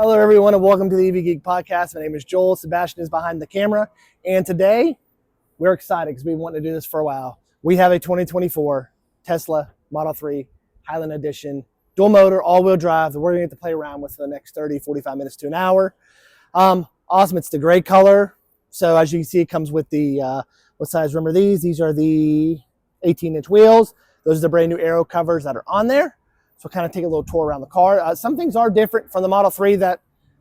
Hello, everyone, and welcome to the Geek podcast. My name is Joel. Sebastian is behind the camera, and today we're excited because we've been wanting to do this for a while. We have a 2024 Tesla Model 3 Highland Edition, dual motor, all-wheel drive that we're going to get to play around with for the next 30, 45 minutes to an hour. Awesome. It's the gray color. So as you can see, it comes with the, what size rim are these? These are the 18-inch wheels. Those are the brand new aero covers that are on there. So we'll kind of take a little tour around the car. Some things are different from the Model 3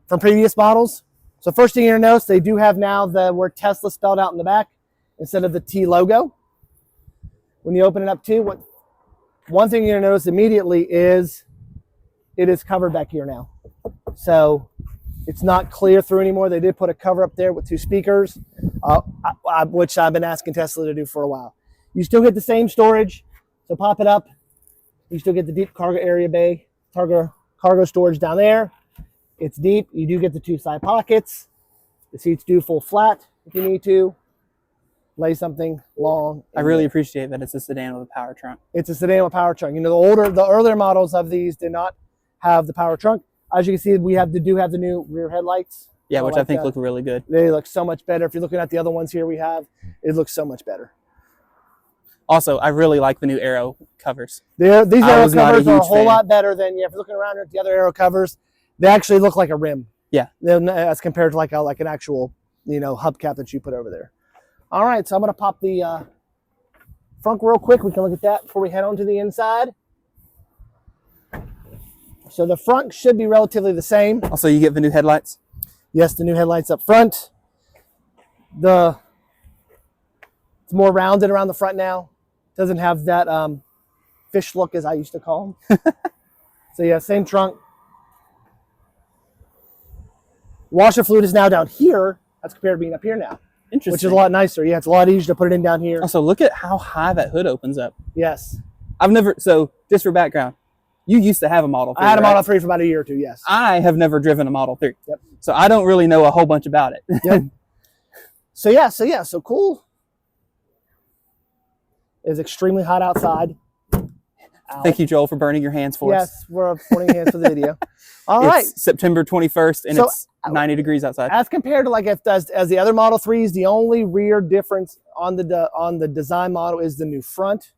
from previous models. So first thing you're going to notice, they do have now the word Tesla spelled out in the back instead of the T logo. When you open it up too, one thing you're going to notice immediately is it is covered back here now. So it's not clear through anymore. They did put a cover up there with two speakers, which I've been asking Tesla to do for a while. You still get the same storage, so pop it up. You still get the deep cargo area bay, cargo storage down there. It's deep. You do get the two side pockets. The seats do fold flat if you need to. Lay something long. I really appreciate that it's a sedan with a power trunk. It's a sedan with a power trunk. You know, the earlier models of these did not have the power trunk. As you can see, we do have the new rear headlights. Yeah, which I think look really good. They look so much better. If you're looking at the other ones here we have, it looks so much better. Also, I really like the new aero covers. These aero covers are a whole lot better than, if you're looking around at the other aero covers, they actually look like a rim. Yeah. As compared to like an actual, hubcap that you put over there. All right, so I'm going to pop the front real quick. We can look at that before we head on to the inside. So the front should be relatively the same. Also, you get the new headlights? Yes, the new headlights up front. It's more rounded around the front now. Doesn't have that fish look, as I used to call them. So yeah, same trunk. Washer fluid is now down here as compared to being up here now. Interesting. Which is a lot nicer. Yeah, it's a lot easier to put it in down here. Also, look at how high that hood opens up. Yes. So just for background, you used to have a Model 3, I had a Model 3 for about a year or two, yes. I have never driven a Model 3. Yep. So I don't really know a whole bunch about it. Yep. So cool. It's extremely hot outside. Thank you, Joel, for burning your hands for us. Yes, we're burning hands for the video. All right. It's September 21st, and it's 90 degrees outside. As compared to as the other Model 3s, the only rear difference on the design model is the new front,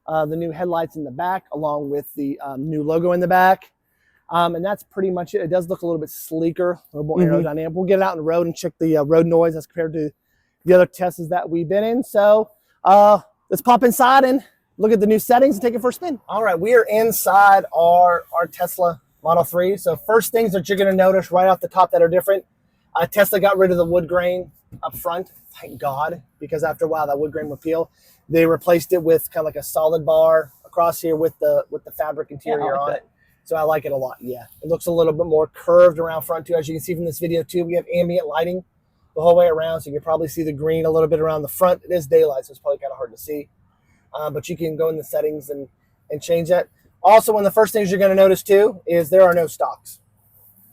the new headlights in the back, along with the new logo in the back. And that's pretty much it. It does look a little bit sleeker, a little more aerodynamic. We'll get it out on the road and check the road noise as compared to the other Teslas that we've been in. So let's pop inside and look at the new settings and take it for a spin. All right, we are inside our Tesla Model 3. So first things that you're going to notice right off the top that are different, Tesla got rid of the wood grain up front. Thank God, because after a while that wood grain would peel. They replaced it with kind of like a solid bar across here with the fabric interior on it. So I like it a lot. Yeah, it looks a little bit more curved around front too. As you can see from this video too, we have ambient lighting the whole way around, so you can probably see the green a little bit around the front. It is daylight, so it's probably kind of hard to see. But you can go in the settings and change that. Also, one of the first things you're going to notice too is there are no stocks.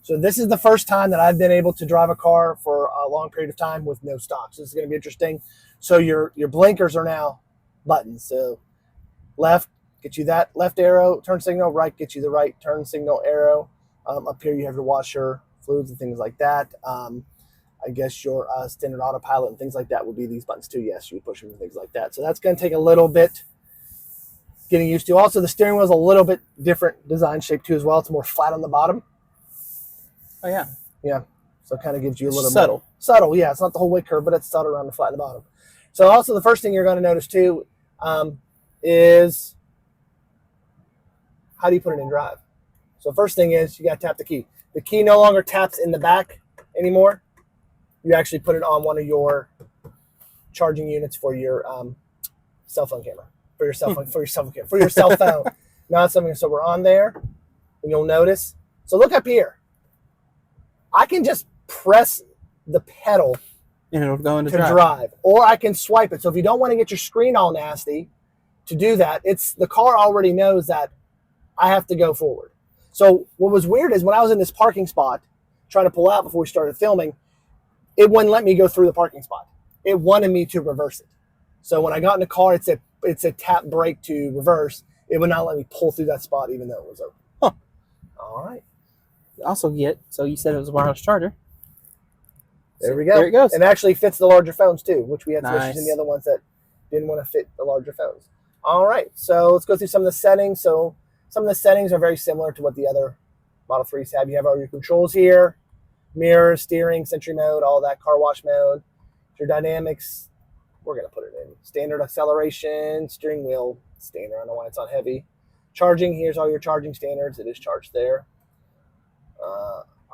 So this is the first time that I've been able to drive a car for a long period of time with no stocks. This is going to be interesting. So your blinkers are now buttons. So left gets you that left arrow, turn signal. Right gets you the right turn signal arrow. Up here you have your washer fluids and things like that. I guess your standard autopilot and things like that would be these buttons too. Yes, you would push them and things like that. So that's going to take a little bit getting used to. Also, the steering wheel is a little bit different design shape too as well. It's more flat on the bottom. Oh, yeah. Yeah. So it kind of gives you a little subtle. Bit. Subtle, yeah. It's not the whole way curve, but it's subtle around the flat on the bottom. So also the first thing you're going to notice too is how do you put it in drive? So first thing is you got to tap the key. The key no longer taps in the back anymore. You actually put it on one of your charging units for your cell phone camera, for your cell phone, for your cell phone. Not something. So we're on there, and you'll notice. So look up here. I can just press the pedal and it'll go into drive, or I can swipe it. So if you don't want to get your screen all nasty, to do that, the car already knows that I have to go forward. So what was weird is when I was in this parking spot trying to pull out before we started filming, it wouldn't let me go through the parking spot. It wanted me to reverse it. So when I got in the car, it said tap brake to reverse. It would not let me pull through that spot even though it was open. All right. also get, so you said it was a wireless charger. There we go. There it goes. And it actually fits the larger phones too, which we had some issues Nice. in the other ones that didn't want to fit the larger phones. All right, so let's go through some of the settings. So some of the settings are very similar to what the other Model 3s have. You have all your controls here, mirror, steering, Sentry mode, all that, car wash mode. Your dynamics, we're going to put it in. Standard acceleration, steering wheel standard. I don't know why it's on heavy. Charging, here's all your charging standards. It is charged there.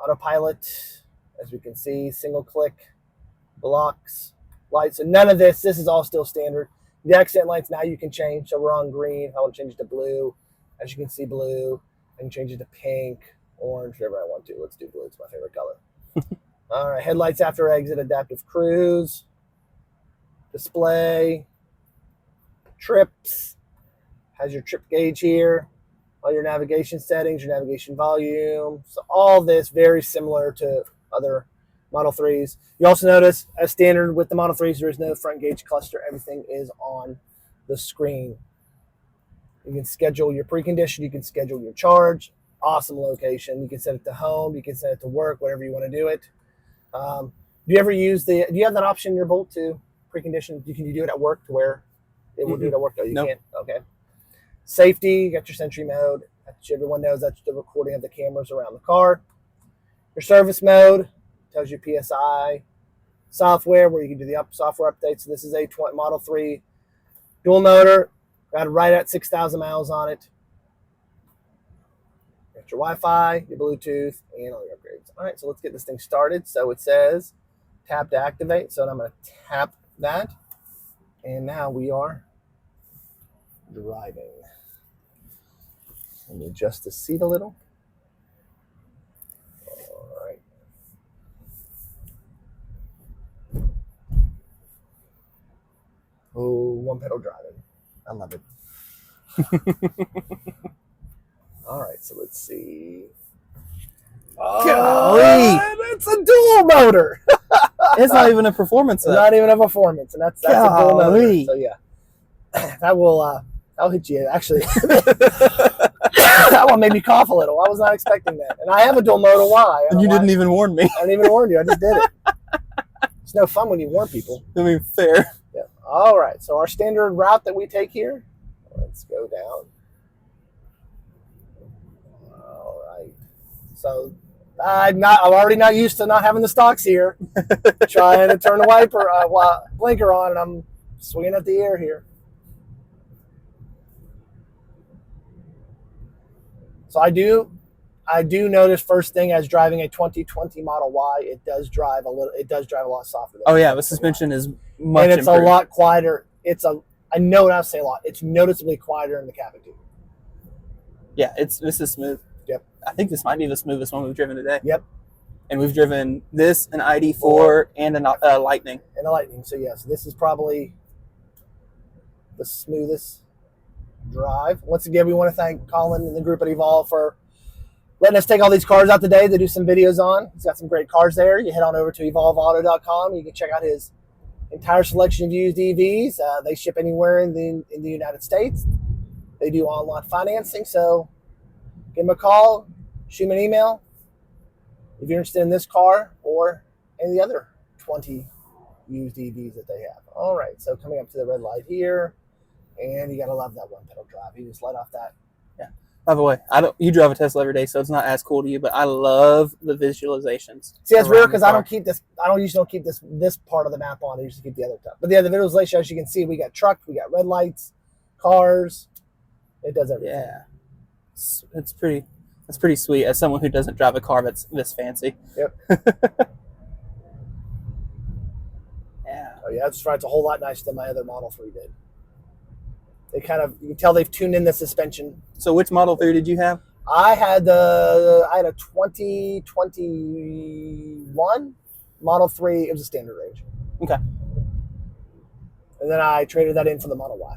Autopilot, as we can see, single click, blocks, lights. So none of this is all still standard. The accent lights now you can change. So we're on green. I want to change it to blue. As you can see, blue. I can change it to pink, orange, whatever I want to. Let's do blue. It's my favorite color. All right, headlights after exit, adaptive cruise, display, trips, has your trip gauge here, all your navigation settings, your navigation volume. So all this very similar to other Model 3s. You also notice, as standard with the Model 3s, there is no front gauge cluster. Everything is on the screen. You can schedule your precondition. You can schedule your charge. Awesome location. You can set it to home. You can set it to work, whatever you want to do it. Do you ever use do you have that option in your Bolt to precondition? Can you do it at work to where it will do it at work? Oh, you can't? Okay. Safety, you got your Sentry mode. Everyone knows that's the recording of the cameras around the car. Your service mode tells you PSI. Software, where you can do the software updates. So this is a Model 3 dual motor. Got it right at 6,000 miles on it. Got your Wi-Fi, your Bluetooth, and all your upgrades. All right, so let's get this thing started. So it says tap to activate. So I'm going to tap that. And now we are driving. Let me adjust the seat a little. All right. Oh, one pedal driving. I love it. All right, so let's see. Golly! It's a dual motor. It's not even a performance. It's not even a performance, and that's a dual motor. So yeah, that will hit you. Actually, that one made me cough a little. I was not expecting that, and I have a dual motor. Why? And you didn't even warn me. I didn't even warn you. I just did it. It's no fun when you warn people. I mean, fair. Yeah. All right. So our standard route that we take here. Let's go down. All right. So I'm already not used to not having the stocks here. Trying to turn the blinker on, and I'm swinging at the air here. So I do notice first thing as driving a 2020 Model Y, it does drive a lot softer. Oh yeah, the suspension is much and it's improved. a lot quieter. I know what I say a lot. It's noticeably quieter in the cabin too. Yeah, this is smooth. Yep. I think this might be the smoothest one we've driven today. Yep. And we've driven this, an ID4, and a Lightning. And a Lightning. So yes, this is probably the smoothest drive. Once again, we want to thank Colin and the group at Evolve for letting us take all these cars out today to do some videos on. He's got some great cars there. You head on over to evolveauto.com. You can check out his entire selection of used EVs. They ship anywhere in the United States. They do online financing. So give them a call, shoot them an email if you're interested in this car or any of the other 20 used EVs that they have. All right, so coming up to the red light here, and you gotta love that one pedal drive. You just let off that. Yeah. By the way, you drive a Tesla every day, so it's not as cool to you, but I love the visualizations. See, that's weird because I usually don't keep this part of the map on. I usually keep the other stuff. But yeah, the visualization, as you can see, we got truck, we got red lights, cars. It does everything. Yeah. It's pretty sweet as someone who doesn't drive a car that's this fancy. Yep. Yeah. Oh yeah, it's a whole lot nicer than my other Model 3 did. You can tell they've tuned in the suspension. So which Model 3 did you have? I had a 2021 Model 3. It was a standard range. Okay. And then I traded that in for the Model Y.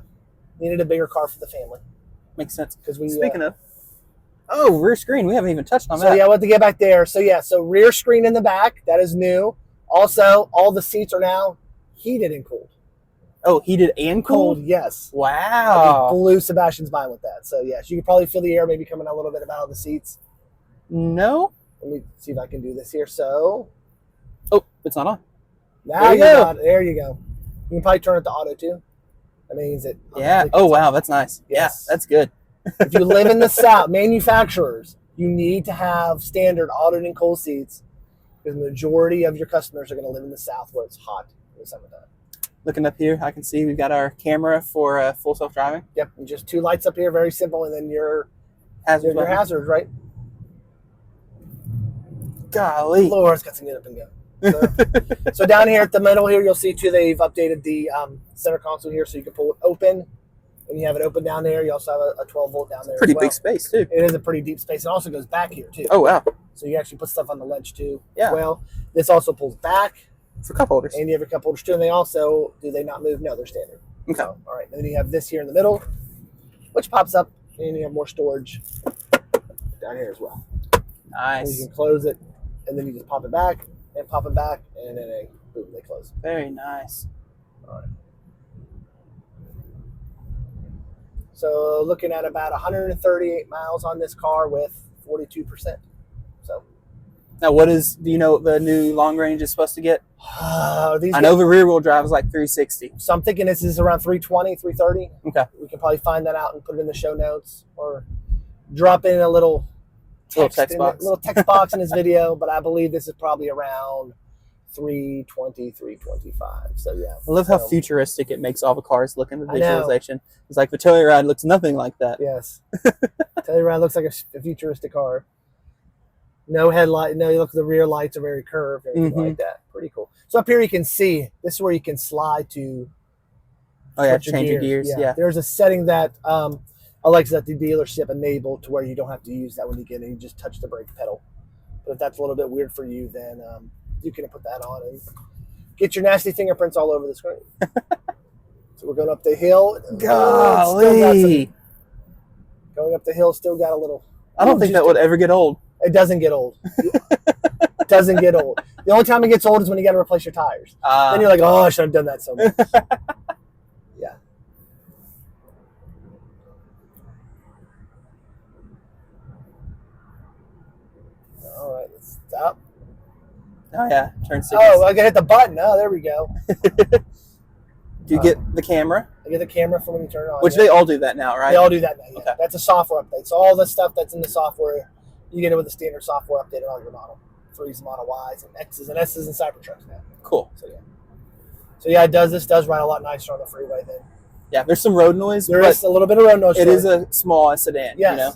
Needed a bigger car for the family. Makes sense. Speaking of, rear screen. We haven't even touched on that. So yeah, we'll have to get back there. So yeah, so rear screen in the back. That is new. Also, all the seats are now heated and cooled. Oh, heated and cooled? Yes. Wow. I blew Sebastian's mind with that. So yes, you could probably feel the air maybe coming a little bit out of the seats. No. Let me see if I can do this here. So Oh, it's not on. now There you go. there you go. You can probably turn it to auto too. That means it. Yeah. Oh, wow. That's nice. Yes. Yeah, that's good. If you live in the South, manufacturers, you need to have standard auto and cold seats because the majority of your customers are going to live in the South where it's hot in the summertime. Looking up here, I can see we've got our camera for full self-driving. Yep, and just 2 lights up here, very simple, and then your Hazard button. hazards, right? Golly. Lord's got some get up and go. So down here at the middle here, you'll see too they've updated the center console here, so you can pull it open. When you have it open down there, you also have a 12-volt down there. Pretty big space too. It is a pretty deep space. It also goes back here too. Oh wow. So you actually put stuff on the ledge too. Yeah. Well, this also pulls back. For cup holders. And you have your cup holders too. And they also, do they not move? No, they're standard. Okay. So, all right. And then you have this here in the middle, which pops up, and you have more storage down here as well. Nice. And you can close it, and then you just pop it back, and then boom, they close. Very nice. All right. So looking at about 138 miles on this car with 42%. So. Now, do you know what the new long range is supposed to get? I These know the rear wheel drive is like 360. So I'm thinking this is around 320, 330. Okay. We can probably find that out and put it in the show notes or drop in a little text box in this video. But I believe this is probably around 320, 325. So yeah. I love how futuristic it makes all the cars look in the I know. visualization. It's like the Telluride looks nothing like that. Yes. Telluride looks like a futuristic car. No headlight. No, you look, the rear lights are very curved, everything like that. Pretty cool. So up here you can see, this is where you can slide to. Oh yeah, change your gears. Yeah. There's a setting that Alexa at the dealership enabled to where you don't have to use that when you get in. You just touch the brake pedal. But if that's a little bit weird for you, then you can put that on and get your nasty fingerprints all over the screen. So we're going up the hill. Golly. Going up the hill, still got a little. I don't think that would ever get old. It doesn't get old. It doesn't get old. The only time it gets old is when you got to replace your tires. Then you're like, oh, I should have done that so much. Yeah. All right, let's stop. Oh yeah, turn 6. Oh, I gotta hit the button. Oh, there we go. Do you get the camera? I get the camera for when you turn it on. Which they all do that now, right? They all do that now. Yeah. Okay. That's a software update. So all the stuff that's in the software, you get it with the standard software update on all your Model 3s, Model Ys, and X's and S's and Cybertrucks now. Cool. So yeah, this does ride a lot nicer on the freeway then. Yeah, there's some road noise. There is a little bit of road noise. It is a small sedan. Yes. You know?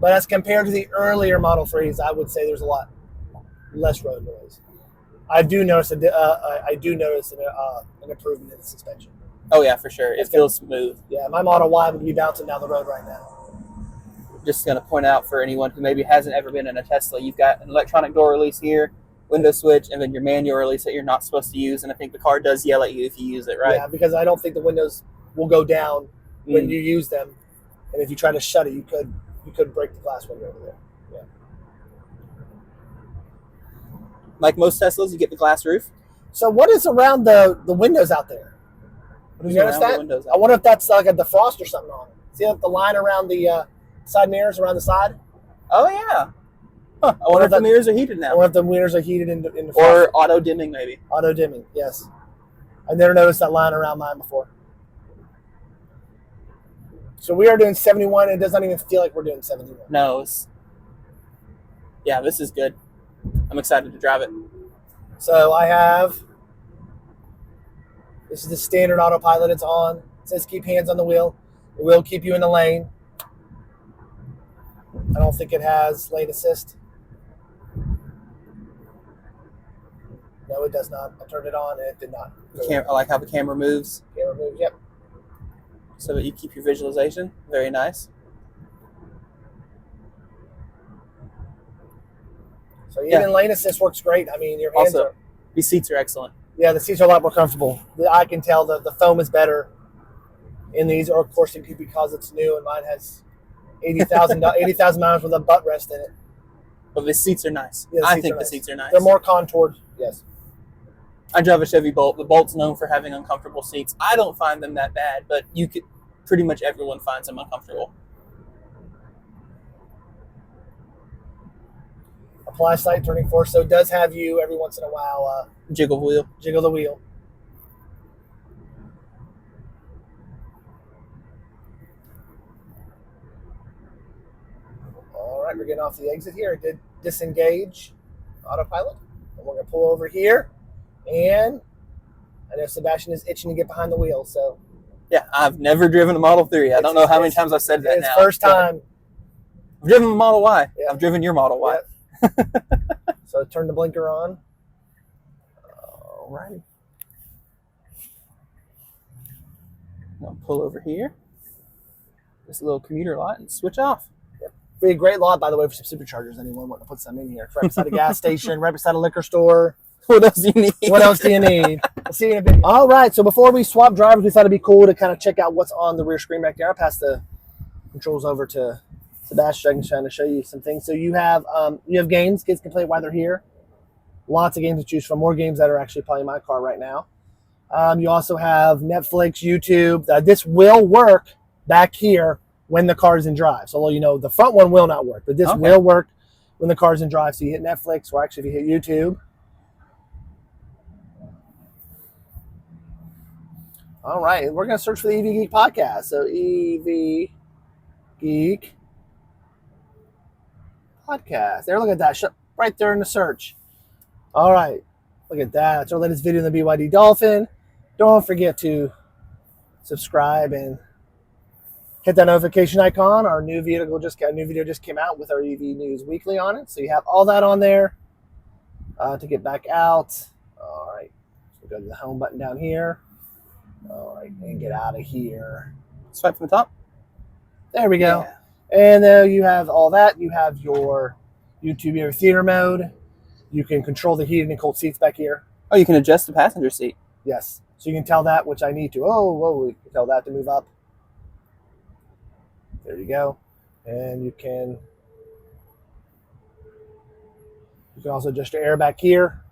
But as compared to the earlier Model 3s, I would say there's a lot less road noise. I do notice an improvement in the suspension. Oh yeah, for sure. It feels smooth. Yeah, my Model Y would be bouncing down the road right now. Just going to point out for anyone who maybe hasn't ever been in a Tesla, you've got an electronic door release here, window switch, and then your manual release that you're not supposed to use. And I think the car does yell at you if you use it, right? Yeah, because I don't think the windows will go down when you use them. And if you try to shut it, you could break the glass window over there. Yeah. Like most Teslas, you get the glass roof. So what is around the windows out there? What is you notice around the that? windows out I wonder if that's like a defrost or something on it. See like the line around the side mirrors around the side? Oh yeah. Huh. I wonder if the mirrors are heated now. I wonder if the mirrors are heated in the or auto dimming maybe. Auto dimming, yes. I never noticed that line around mine before. So we are doing 71. It doesn't even feel like we're doing 71. No. Yeah, this is good. I'm excited to drive it. So this is the standard autopilot it's on. It says keep hands on the wheel. It will keep you in the lane. I don't think it has lane assist. No, it does not. I turned it on and it did not. I like how the camera moves. Camera moves, yep. So that you keep your visualization. Very nice. So even lane assist works great. I mean, your hands also, these seats are excellent. Yeah, the seats are a lot more comfortable. I can tell the foam is better in these, or of course it could be because it's new and mine has 80,000 miles with a butt rest in it. But the seats are nice. Yeah, I think the seats are nice. They're more contoured, yes. I drive a Chevy Bolt. The Bolt's known for having uncomfortable seats. I don't find them that bad, but pretty much everyone finds them uncomfortable. apply slight turning force. So it does have you every once in a while Jiggle wheel. jiggle the wheel. All right, we're getting off the exit here. It did disengage autopilot. And we're going to pull over here. And I know Sebastian is itching to get behind the wheel. So Yeah, I've never driven a Model 3. I don't know how many times I've said that it's now. first time. I've driven a Model Y. Yeah. I've driven your Model Y. Yep. So turn the blinker on. All right. I'll pull over here. This little commuter lot and switch off. Be a great lot, by the way, for some superchargers. Anyone want to put some in here? It's right beside a gas station, right beside a liquor store. What else do you need? What else do you need? We'll see you in a bit. All right, so before we swap drivers, we thought it'd be cool to kind of check out what's on the rear screen back there. I'll pass the controls over to Sebastian, trying to show you some things. So you have games kids can play while they're here. Lots of games to choose from. More games that are actually probably in my car right now. You also have Netflix, YouTube. This will work back here when the car is in drive. So, you know, the front one will not work, but this will work when the car is in drive. So you hit Netflix, or actually if you hit YouTube. All right, we're going to search for the EV Geek podcast. So EV Geek podcast. There, look at that. Right there in the search. All right, look at that. It's our latest video in the BYD Dolphin. Don't forget to subscribe and hit that notification icon. Our new video just came out with our EV News Weekly on it. So you have all that on there to get back out. All right, so go to the home button down here. All right, and get out of here. Swipe from the top. There we go. Yeah. And then you have all that. You have your YouTube, your theater mode. You can control the heated and cold seats back here. Oh, you can adjust the passenger seat. Yes. So you can tell that, which I need to. Oh, whoa, you can tell that to move up. There you go. And you can also adjust your air back here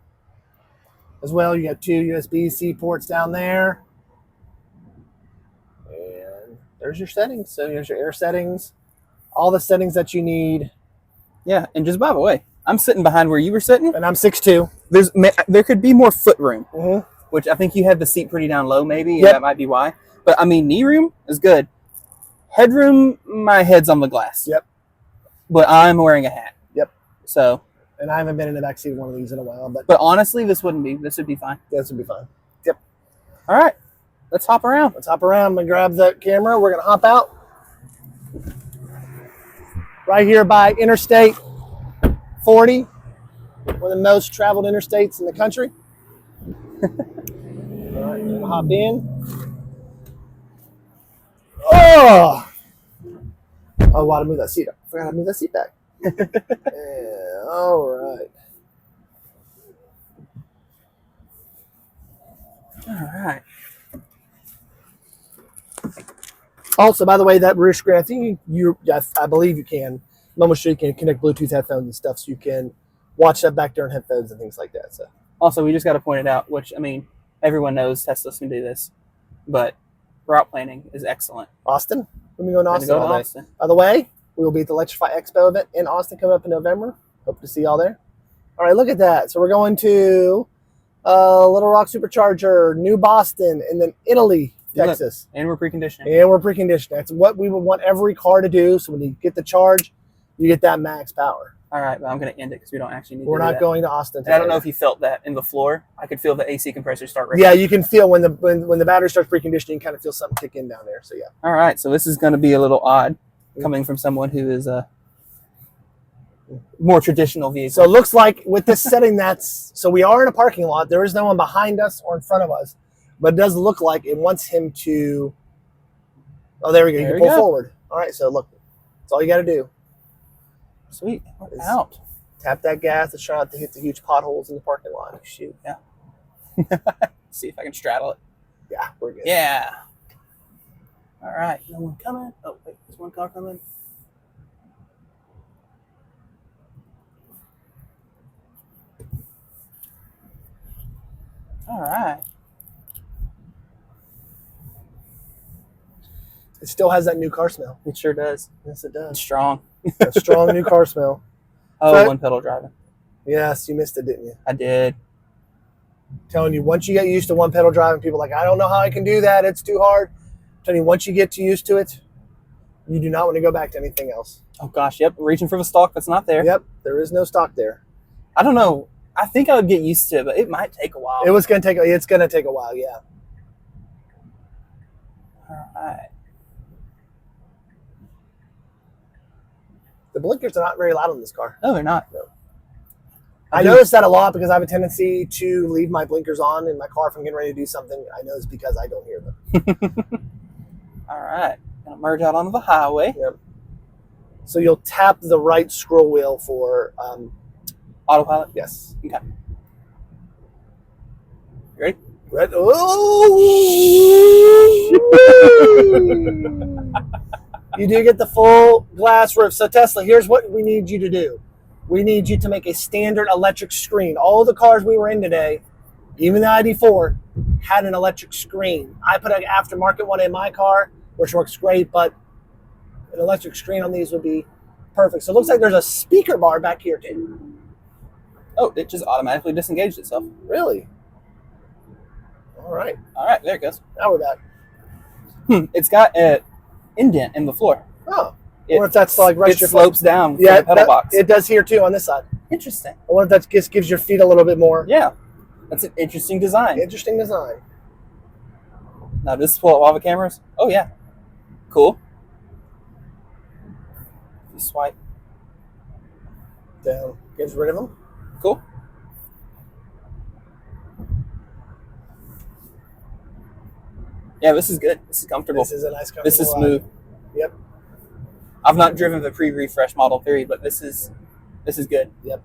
as well. You got 2 USB-C ports down there. And there's your settings. So here's your air settings. All the settings that you need. Yeah, and just by the way, I'm sitting behind where you were sitting. And I'm 6'2". There could be more foot room, Mm-hmm. which I think you have the seat pretty down low maybe, and Yep. that might be why. But, I mean, knee room is good. Headroom, my head's on the glass. Yep. But I'm wearing a hat. Yep. So. And I haven't been in the backseat of one of these in a while. But honestly, this would be fine. This would be fine. Yep. All right. Let's hop around. Let's hop around. I'm going to grab the camera. We're going to hop out. Right here by Interstate 40. One of the most traveled interstates in the country. All right, we're going to hop in. Oh! Oh, why to move that seat up? I forgot to move that seat back. Yeah, all right. All right. Also, by the way, that rear screen, I think I believe you can. I'm almost sure you can connect Bluetooth headphones and stuff, so you can watch that back there on headphones and things like that. So, also, we just got to point it out, which, I mean, everyone knows Teslas can do this, but route planning is excellent. Austin? Let me go to Austin. Go to Austin. By the way, we will be at the Electrify Expo event in Austin coming up in November. Hope to see y'all there. All right, look at that. So we're going to Little Rock Supercharger, New Boston, and then Italy, Texas. And we're preconditioning. And we're preconditioning. That's what we would want every car to do. So when you get the charge, you get that max power. All right, but I'm going to end it because we don't actually need We're to do not that. going to Austin today. And I don't know if you felt that in the floor. I could feel the AC compressor start ripping. Yeah, you can feel when the battery starts preconditioning, you kind of feel something kick in down there. So yeah. All right, so this is going to be a little odd coming from someone who is a more traditional vehicle. So it looks like with this setting, so we are in a parking lot. There is no one behind us or in front of us, but it does look like it wants him to. Oh, there we go. You can pull forward. All right, so look, that's all you got to do. Sweet. We're out. Tap that gas and try not to hit the huge potholes in the parking lot. Oh, shoot, yeah. See if I can straddle it. Yeah, we're good. Yeah. All right. No one coming. Oh, wait. There's one car coming. All right. It still has that new car smell. It sure does. Yes, it It's does. strong. A strong new car smell. Oh, So- one pedal driving. Yes, you missed it, didn't you? I did. Telling you, once you get used to one pedal driving, people are like, I don't know how I can do that. It's too hard. Telling you, once you get used to it, you do not want to go back to anything else. Oh gosh, yep. Reaching for the stalk that's not there. Yep, there is no stock there. I don't know. I think I would get used to it, but it might take a while. It's going to take a while, yeah. All right. The blinkers are not very loud on this car. No, they're not. No. I notice that a lot because I have a tendency to leave my blinkers on in my car if I'm getting ready to do something. I know it's because I don't hear them. All right. Gonna merge out onto the highway. Yep. So you'll tap the right scroll wheel for Autopilot? yes. Okay. You ready? Red. Oh! You do get the full glass roof. So Tesla, here's what we need you to do. We need you to make a standard electric screen. All of the cars we were in today, even the ID4, had an electric screen. I put an aftermarket one in my car, which works great, but an electric screen on these would be perfect. So it looks like there's a speaker bar back here too. Oh, it just automatically disengaged itself. Really? All right. All right, there it goes. Now we're back. It's got an indent in the floor. Oh. I wonder if that's like It slopes down from yeah, the pedal box. It does here too on this side. Interesting. I wonder if that just gives your feet a little bit more. Yeah, that's an interesting design. Interesting design. Now, does this pull up all the cameras? Oh, yeah. Cool. You swipe. Down. Gets rid of them. Cool. Yeah, this is good. This is comfortable. This is a nice comfortable This is ride. smooth. Yep. I've not driven the pre-refresh Model 3, but this is good. Yep.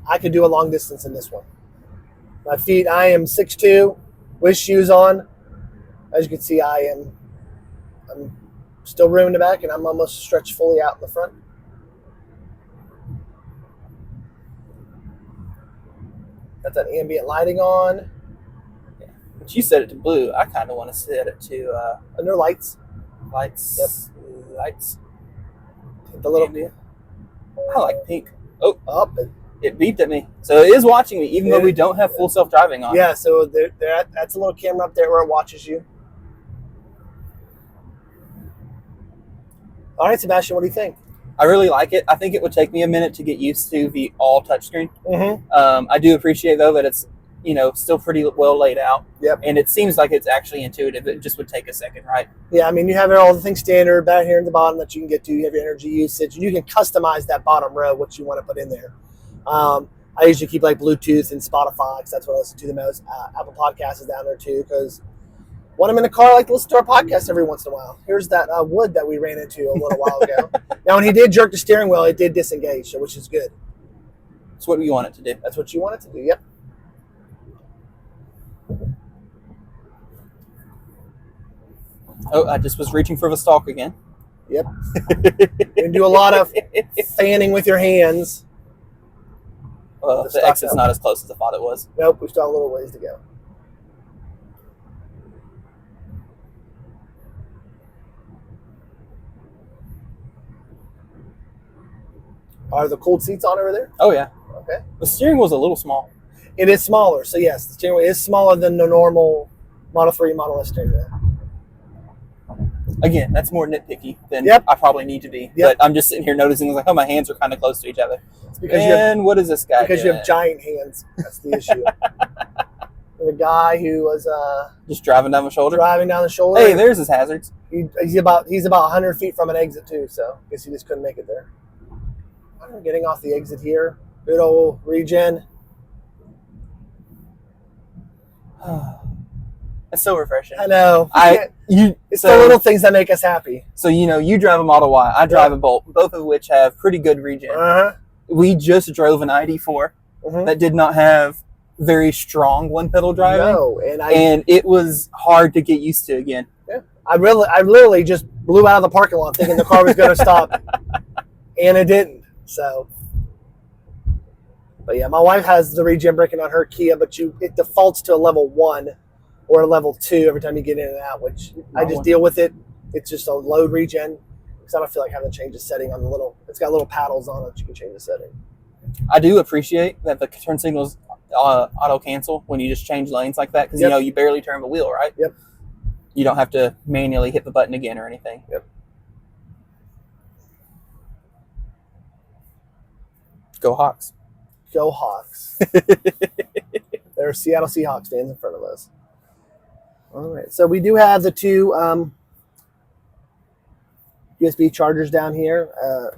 I could do a long distance in this one. My feet, I am 6'2", with shoes on. As you can see, I'm still room in the back, and I'm almost stretched fully out in the front. Got that ambient lighting on. Yeah. But you set it to blue. I kind of want to set it to Under lights. lights. Yep. Lights. The little Ambient. I like pink. Oh, up. it beeped at me. So it is watching me, even though we don't have full self-driving on. Yeah, so that's a little camera up there where it watches you. All right, Sebastian, what do you think? I really like it. I think it would take me a minute to get used to the all touchscreen. Mm-hmm. I do appreciate, though, that it's still pretty well laid out. Yep. And it seems like it's actually intuitive. It just would take a second, right? Yeah, I mean, you have all the things standard back here in the bottom that you can get to. You have your energy usage, and you can customize that bottom row, what you want to put in there. I usually keep like Bluetooth and Spotify, because that's what I listen to the most. Apple Podcasts is down there too, because when I'm in the car, I like to listen to our podcast every once in a while. Here's that wood that we ran into a little while ago. Now, when he did jerk the steering wheel, it did disengage, which is good. That's what we want it to do. That's what you want it to do, yep. Oh, I just was reaching for the stalk again. Yep. You can do a lot of fanning with your hands. Well, the exit's not as close as I thought it was. Nope, we still have a little ways to go. Are the cooled seats on over there? Oh, yeah. Okay. The steering wheel's a little small. It is smaller, so yes, the steering wheel is smaller than the normal Model 3, Model S steering wheel. Again, that's more nitpicky than Yep. I probably need to be. Yep. But I'm just sitting here noticing, like, oh, my hands are kind of close to each other. It's because What is this guy you doing? have giant hands. That's the issue. The guy who was Just driving down the shoulder? driving down the shoulder. Hey, there's his hazards. He's about 100 feet from an exit too, so I guess he just couldn't make it there. I'm getting off the exit here. Good old regen. It's so refreshing. I know. It's the little things that make us happy. So, you drive a Model Y. I drive a Bolt, both of which have pretty good regen. Uh-huh. We just drove an ID4 that did not have very strong one-pedal driving. No, and it was hard to get used to again. Yeah. I literally just blew out of the parking lot thinking the car was going to stop, and it didn't. So, but yeah, my wife has the regen braking on her Kia, but it defaults to a level 1 or a level 2 every time you get in and out, which I just deal with it. It's just a load regen because I don't feel like having to change the setting on the little. It's got little paddles on it. You can change the setting. I do appreciate that the turn signals auto cancel when you just change lanes like that, because Yep. you know you barely turn the wheel, right? Yep. You don't have to manually hit the button again or anything. Yep. Go Hawks. Go Hawks. There are Seattle Seahawks fans in front of us. All right, so we do have the two USB chargers down here.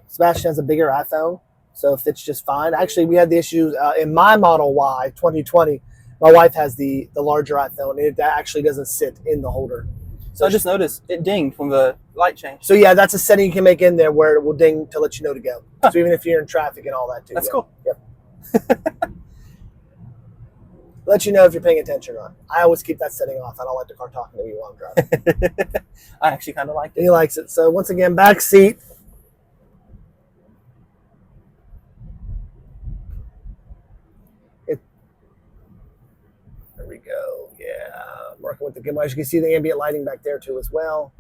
Sebastian has a bigger iPhone, so it fits just fine. Actually, we had the issue in my Model Y 2020. My wife has the larger iPhone, and it actually doesn't sit in the holder. So I just noticed it dinged when the light changed. So yeah, that's a setting you can make in there where it will ding to let you know to go. So even if you're in traffic and all that too. That's yeah. cool. Yep. Let you know if you're paying attention or not. I always keep that setting off. I don't like the car talking to me while I'm driving. I actually kind of liked it. He likes it. So once again, back seat. There we go. Yeah, I'm working with the gimbal. As you can see, the ambient lighting back there too as well.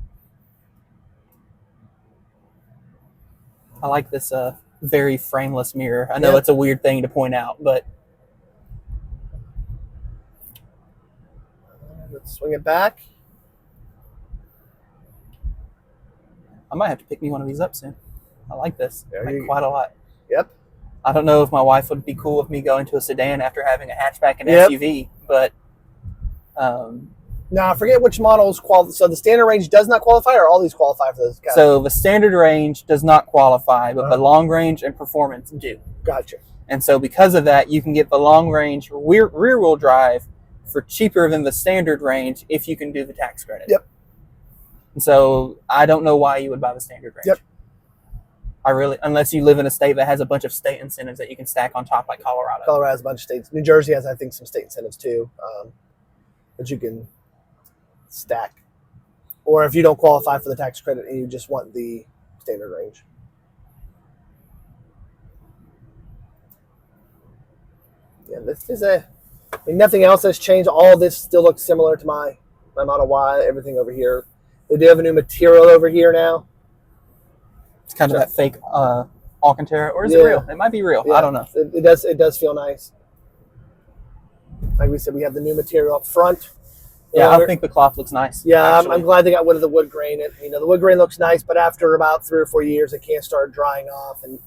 I like this very frameless mirror. I know Yep. it's a weird thing to point out, but Let's swing it back. I might have to pick me one of these up soon. I like this quite a lot. Yep. I don't know if my wife would be cool with me going to a sedan after having a hatchback and Yep. SUV, but Now, I forget which models qualify. So the standard range does not qualify, or all these qualify for this? so the standard range does not qualify, but the long range and performance do. Gotcha. And so because of that, you can get the long range rear wheel drive for cheaper than the standard range if you can do the tax credit. Yep. And so I don't know why you would buy the standard range. Yep. Unless you live in a state that has a bunch of state incentives that you can stack on top, like Colorado. Colorado has a bunch of states. New Jersey has, I think, some state incentives too, that you can stack. Or if you don't qualify for the tax credit and you just want the standard range. Yeah, this is nothing else has changed. All this still looks similar to my Model Y. Everything over here. They do have a new material over here now. It's kind of that fake Alcantara, or is it Yeah. real? It might be real. Yeah, I don't know. It does feel nice. Like we said, we have the new material up front. Yeah, I think the cloth looks nice. Yeah, I'm glad they got rid of the wood grain. The wood grain looks nice, but after about 3 or 4 years, it can start drying off and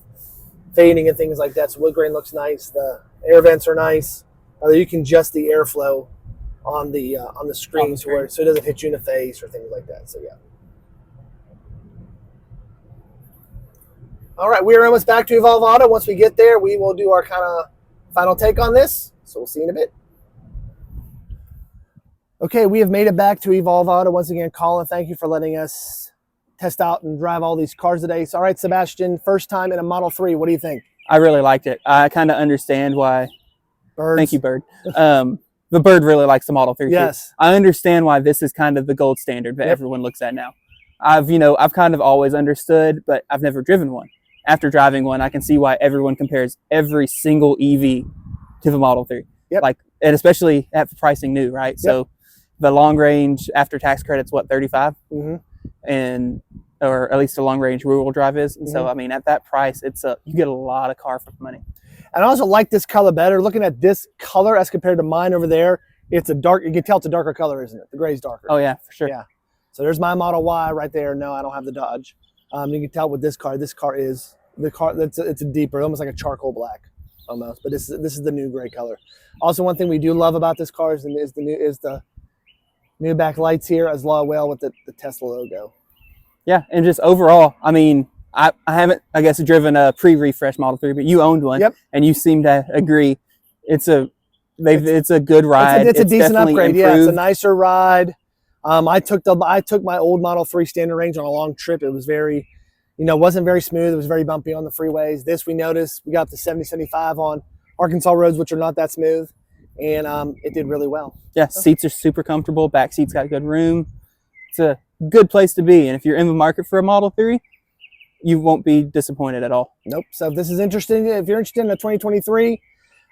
fading and things like that. So wood grain looks nice. The air vents are nice. You can adjust the airflow on the screen so it doesn't hit you in the face or things like that. So yeah. All right, we're almost back to Evolve Auto. Once we get there, we will do our kind of final take on this. So we'll see you in a bit. Okay, we have made it back to Evolve Auto. Once again, Colin, thank you for letting us test out and drive all these cars today. So, all right, Sebastian, first time in a Model 3. What do you think? I really liked it. I kind of understand why. Birds. Thank you, Bird. The Bird really likes the Model 3. Yes. Too. I understand why this is kind of the gold standard that everyone looks at now. I've kind of always understood, but I've never driven one. After driving one, I can see why everyone compares every single EV to the Model 3. Yep. And especially at the pricing new, right? Yep. So the long range after tax credits, what, 35? Mm-hmm. Or at least the long range rear wheel drive is. And so, I mean, at that price, you get a lot of car for money. And I also like this color better. Looking at this color as compared to mine over there, it's a dark, you can tell it's a darker color, isn't it? The gray's darker. Oh yeah, for sure. Yeah. So there's my Model Y right there. No, I don't have the Dodge. You can tell with this car is the car it's a deeper, almost like a charcoal black almost. But this is the new gray color. Also, one thing we do love about this car is the new back lights here, as well with the Tesla logo. Yeah, and just overall, I mean, I haven't, I guess, driven a pre-refresh Model 3, but you owned one, and you seem to agree it's a good ride. It's a decent upgrade. Improved. Yeah, it's a nicer ride. I took my old Model 3 standard range on a long trip. It was very, wasn't very smooth. It was very bumpy on the freeways. This we noticed, we got up to 70, 75 on Arkansas roads, which are not that smooth, and it did really well. Yeah, seats are super comfortable. Back seats got good room. It's a good place to be, and if you're in the market for a Model 3, you won't be disappointed at all. Nope. So if this is interesting, if you're interested in a 2023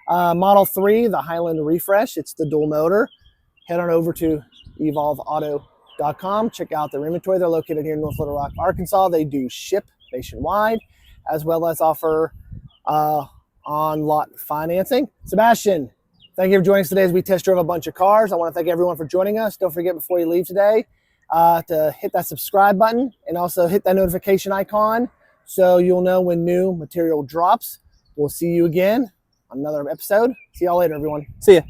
Model 3, the Highland refresh, it's the dual motor, head on over to evolveauto.com. Check out their inventory. They're located here in North Little Rock, Arkansas. They do ship nationwide, as well as offer on lot financing. Sebastian, thank you for joining us today as we test drove a bunch of cars. I want to thank everyone for joining us. Don't forget before you leave today to hit that subscribe button and also hit that notification icon so you'll know when new material drops. We'll see you again on another episode. See y'all later, everyone. See ya.